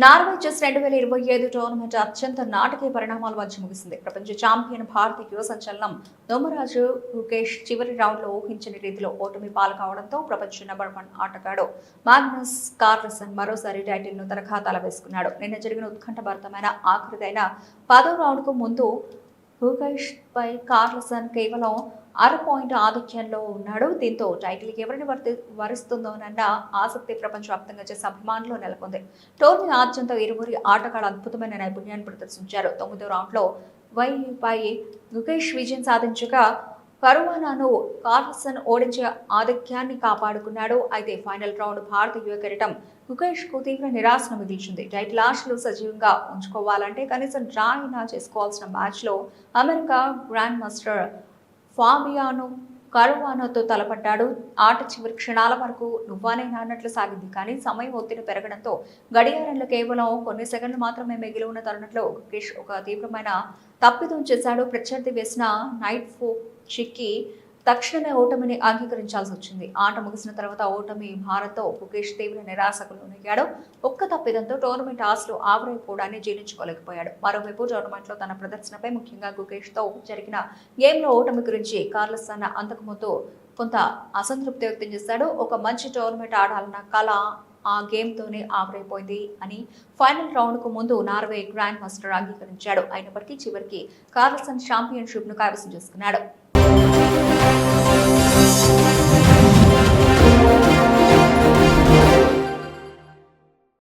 Norway chess 2025 tournament అత్యంత నాటకీయ పరిణామాల మధ్య ముగిసింది. ప్రపంచ ఛాంపియన్ భారత యువ సంచలనం నోమరాజు గుకేష్ చివరి రౌండ్లో ఊహించని రీతిలో ఓటమి పాల్కావడంతో ప్రపంచ నెంబర్ 1 ఆటగాడు మాగ్నస్ కార్ల్సన్ మరోసారి టైటిల్ను తన ఖాతాలో వేసుకున్నాడు. నిన్న జరిగిన ఉత్కంఠభరితమైన ఆఖరిదైన 10వ రౌండ్కు ముందు గుకేష్ పై కార్ల్సన్ కేవలం 6 పాయింట్ ఆధిక్యంలో ఉన్నాడు. దీంతో టైటిల్ ఎవరిని వరిస్తుందోనన్న ఆసక్తి ప్రపంచవ్యాప్తంగా చేసే అభిమానులు నెలకొంది. టోర్నీ ఆద్యంతో ఇరువురి ఆటగాళ్లు అద్భుతమైన నైపుణ్యాన్ని ప్రదర్శించారు. 9వ రౌండ్లో పై గుకేష్ విజయం సాధించగా కరువానాను కార్ల్సన్ ఓడించే ఆధిక్యాన్ని కాపాడుకున్నాడు. అయితే ఫైనల్ రౌండ్ భారత యువ కెరటం గుకేష్ కు తీవ్ర నిరాశను మిగిల్చింది. టైటిల్ ఆశలు సజీవంగా ఉంచుకోవాలంటే కనీసం డ్రా అయినా చేసుకోవాల్సిన మ్యాచ్లో అమెరికా గ్రాండ్ మాస్టర్ ఫాబియానో కరువానోతో తలపడ్డాడు. ఆట చివరి క్షణాల వరకు నువ్వానైనా అన్నట్లు సాగింది. కానీ సమయం ఒత్తిడి పెరగడంతో గడియారంలో కేవలం కొన్ని సెకండ్లు మాత్రమే మిగిలి ఉన్న తరుణంలో గుకేష్ ఒక తీవ్రమైన తప్పిదం చేశాడు. ప్రత్యర్థి వేసిన నైట్ ఫోక్ చిక్కి తక్షణమే ఓటమిని అంగీకరించాల్సి వచ్చింది. ఆట ముగిసిన తర్వాత ఓటమి భారత్తో గుకేష్ తీవ్ర నిరాశకు లోనయ్యాడు. ఒక్క తప్పిదంతో టోర్నమెంట్ ఆశలు ఆవిరైపోవడాన్ని జీర్ణించుకోలేకపోయాడు. మరోవైపు టోర్నమెంట్లో తన ప్రదర్శనపై ముఖ్యంగా గుకేష్తో జరిగిన గేమ్లో ఓటమి గురించి కార్ల్సన్ అంతకుముందు కొంత అసంతృప్తి వ్యక్తం చేశాడు. ఒక మంచి టోర్నమెంట్ ఆడాలన్న కళ ఆ గేమ్తోనే ఆవిరైపోయింది అని ఫైనల్ రౌండ్కు ముందు నార్వే గ్రాండ్ మాస్టర్ అంగీకరించాడు. అయినప్పటికీ చివరికి కార్ల్సన్ ఛాంపియన్షిప్ను కైవసం చేసుకున్నాడు.